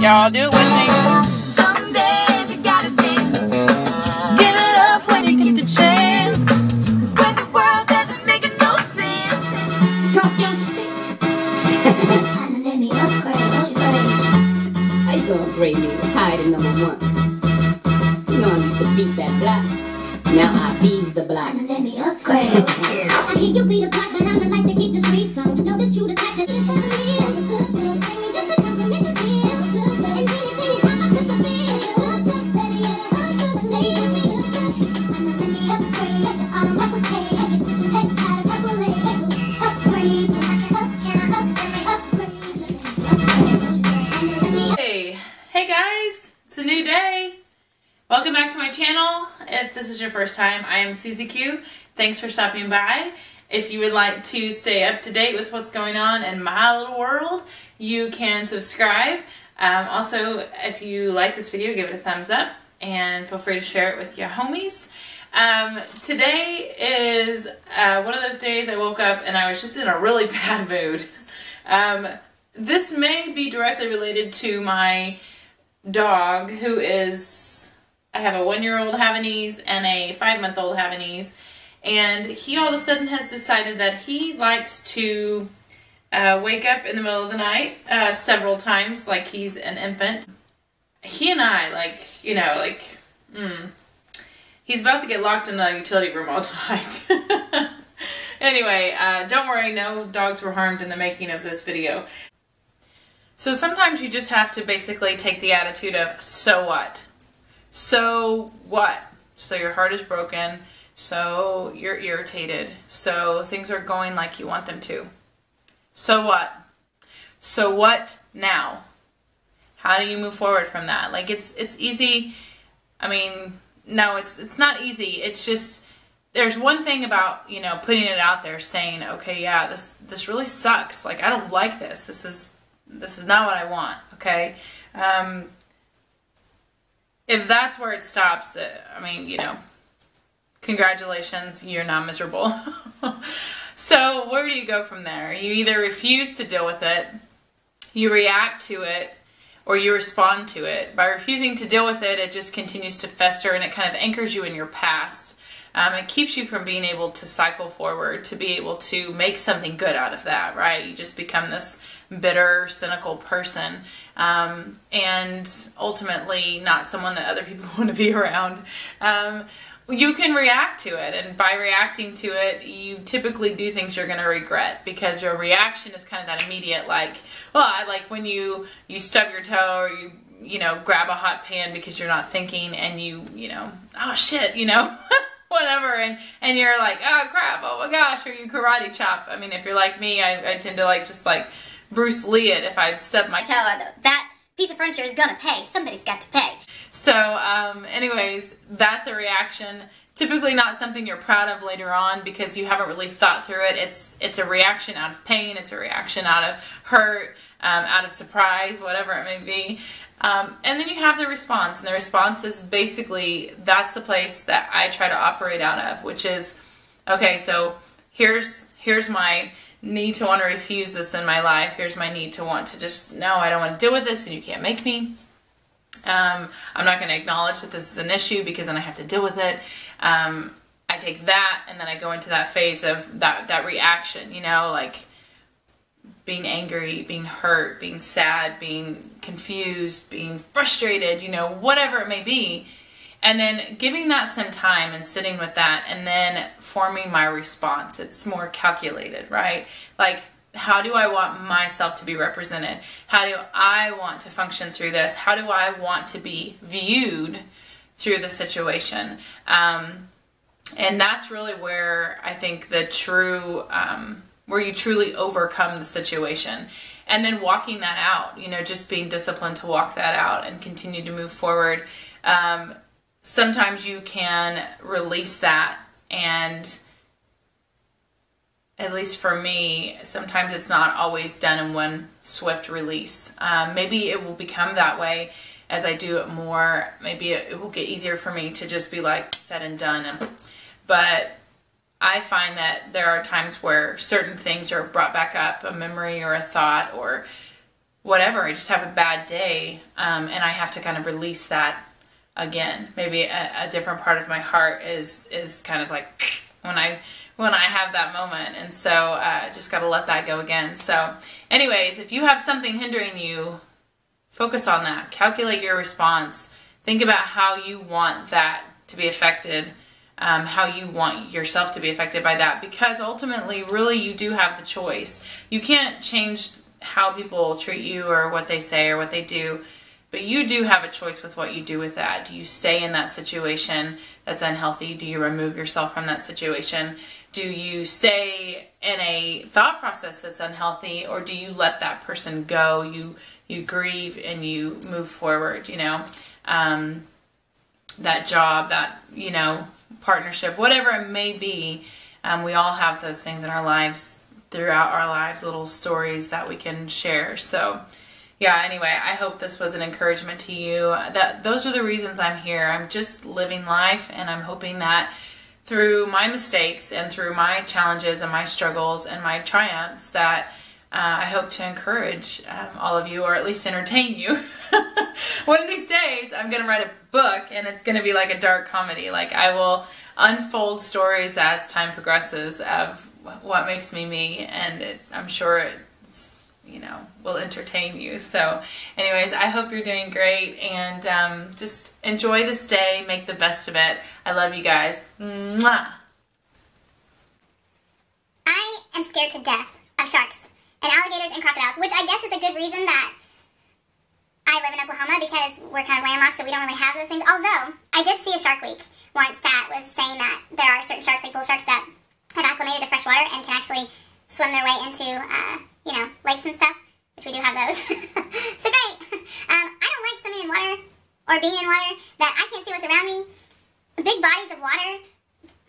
Y'all do it with me. Some days you gotta dance. Give it up when you get the chance. 'Cause when the world doesn't make no sense. Talk your shit. Let me upgrade. How you gonna upgrade me? It's higher than number one. You know I used to beat that block. Now I bees the block. Let me upgrade. I hear you beat the block, but I'ma like to keep the streets on. Know this you the type that is having me. It's good. Bring me just a compliment to feel good. And then you come up with the feel good. Better yet, a hug to the lady feel good. I'ma let me upgrade. Let your arm up with K. Let me switch your text out of purple lane. Upgrade. Can I upgrade? Hey guys, it's a new day. Welcome back to my channel. If this is your first time, I am Susie Q. Thanks for stopping by. If you would like to stay up to date with what's going on in my little world, you can subscribe. Also, if you like this video, give it a thumbs up and feel free to share it with your homies. Today is one of those days I woke up and I was just in a really bad mood. This may be directly related to my dog, who is, I have a 1-year-old Havanese and a 5-month-old Havanese, and he all of a sudden has decided that he likes to wake up in the middle of the night several times like he's an infant. He and I, he's about to get locked in the utility room all night. Anyway, don't worry, no dogs were harmed in the making of this video. So sometimes you just have to basically take the attitude of, so what? So what? So your heart is broken, so you're irritated, so things are going like you want them to. So what? So what now? How do you move forward from that? Like, it's easy. I mean, no, it's not easy. It's just, there's one thing about, you know, putting it out there, saying, okay, yeah, this really sucks. Like, I don't like this. This is not what I want, okay? If that's where it stops, I mean, you know, congratulations, you're not miserable. So where do you go from there? You either refuse to deal with it, you react to it, or you respond to it. By refusing to deal with it, it just continues to fester and it kind of anchors you in your past. It keeps you from being able to cycle forward, to be able to make something good out of that, right? You just become this bitter, cynical person, and ultimately not someone that other people want to be around. You can react to it, and by reacting to it, you typically do things you're going to regret, because your reaction is kind of that immediate, like, well, like when you stub your toe, or you know, grab a hot pan because you're not thinking, and you know, oh shit, you know, whatever, and you're like, oh crap, oh my gosh, or you karate chop. I mean, if you're like me, I tend to just Bruce Lee it if I stub my toe. That piece of furniture is gonna pay. Somebody's got to pay. So, anyways, that's a reaction. Typically not something you're proud of later on because you haven't really thought through it. It's a reaction out of pain. It's a reaction out of hurt, out of surprise, whatever it may be. And then you have the response, and the response is basically, that's the place that I try to operate out of, which is, okay, so here's my need to want to refuse this in my life. Here's my need to want to just, no, I don't want to deal with this, and you can't make me. I'm not going to acknowledge that this is an issue because then I have to deal with it. I take that, and then I go into that phase of that reaction, you know, like being angry, being hurt, being sad, being confused, being frustrated, you know, whatever it may be. And then giving that some time and sitting with that, and then forming my response. It's more calculated, right? Like, how do I want myself to be represented? How do I want to function through this? How do I want to be viewed through the situation? And that's really where I think the true, where you truly overcome the situation. And then walking that out, you know, just being disciplined to walk that out and continue to move forward. Sometimes you can release that, and at least for me, sometimes it's not always done in one swift release. Maybe it will become that way as I do it more. Maybe it will get easier for me to just be like said and done. But I find that there are times where certain things are brought back up, a memory or a thought or whatever, I just have a bad day, and I have to kind of release that again. Maybe a different part of my heart is kind of like when I have that moment, and so just got to let that go again. So anyways, if you have something hindering you, focus on that. Calculate your response. Think about how you want that to be affected, how you want yourself to be affected by that, because ultimately, really, you do have the choice. You can't change how people treat you or what they say or what they do, but you do have a choice with what you do with that. Do you stay in that situation that's unhealthy? Do you remove yourself from that situation? Do you stay in a thought process that's unhealthy, or do you let that person go? You grieve and you move forward, you know, that job, that, you know, partnership, whatever it may be. We all have those things in our lives, throughout our lives, little stories that we can share. So yeah, anyway, I hope this was an encouragement to you. That those are the reasons I'm here. I'm just living life, and I'm hoping that through my mistakes and through my challenges and my struggles and my triumphs, that I hope to encourage all of you, or at least entertain you. One of these days, I'm going to write a book, and it's going to be like a dark comedy. Like, I will unfold stories as time progresses of what makes me me, and I'm sure it's, you know, will entertain you. So anyways, I hope you're doing great, and just enjoy this day, make the best of it. I love you guys. Mwah! I am scared to death of sharks and alligators and crocodiles, which I guess is a good reason that I live in Oklahoma, because we're kind of landlocked, so we don't really have those things. Although, I did see a Shark Week once that was saying that there are certain sharks, like bull sharks, that have acclimated to fresh water and can actually swim their way into, you know, lakes and stuff, which we do have those. So great. I don't like swimming in water or being in water that I can't see what's around me. Big bodies of water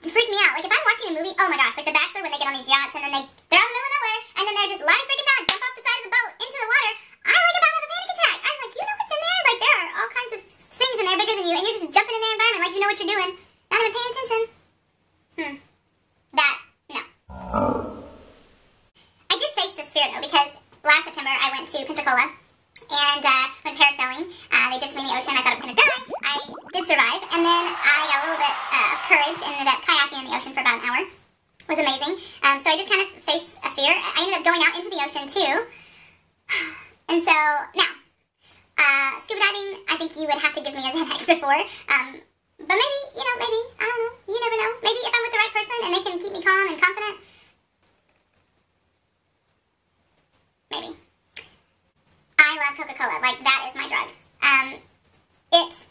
freak me out. Like, if I'm watching a movie, oh my gosh, like The Bachelor, when they get on these yachts and then they're out in the middle of nowhere, and then they're just lying freaking down, jump off the side of the boat into the water. I like about to have a panic attack. I'm like, you know what's in there? Like, there are all kinds of things in there bigger than you, and you're just jumping in their environment like you know what you're doing, not even paying attention. That, no. I did face this fear, though, because last September I went to Pensacola, and went parasailing. They dipped me in the ocean. I thought I was going to die. I did survive, and then I got a little bit of courage and ended up kayaking in the ocean for about an hour. It was amazing. So I did kind of face a fear. I ended up going out into the ocean, too. And so, now, scuba diving, I think you would have to give me a Xanax before. But maybe, you know, maybe, I don't know. You never know. Maybe if I'm with the right person and they can keep me calm and confident. Maybe. I love Coca-Cola. Like, that is my drug. It's,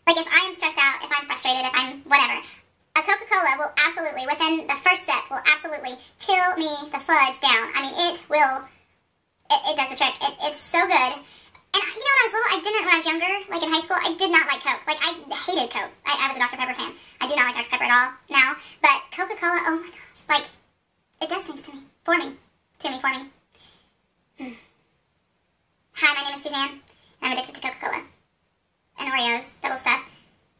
like, if I am stressed out, if I'm frustrated, if I'm whatever, a Coca-Cola will absolutely, within the first sip, will absolutely chill me the fudge down. I mean, it will, it does the trick. It's so good. And, you know, when I was little, I didn't, when I was younger, like in high school, I did not like Coke. Like, I hated Coke. I was a Dr. Pepper fan. I do not like Dr. Pepper at all now. But Coca-Cola, oh my gosh, like, it does things to me. For me. To me, for me. Hi, my name is Suzanne, and I'm addicted to Coca-Cola. And Oreos, double stuff,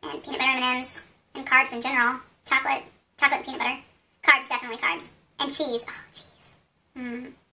and peanut butter M&Ms, and carbs in general. Chocolate and peanut butter. Carbs, definitely carbs. And cheese. Oh, cheese.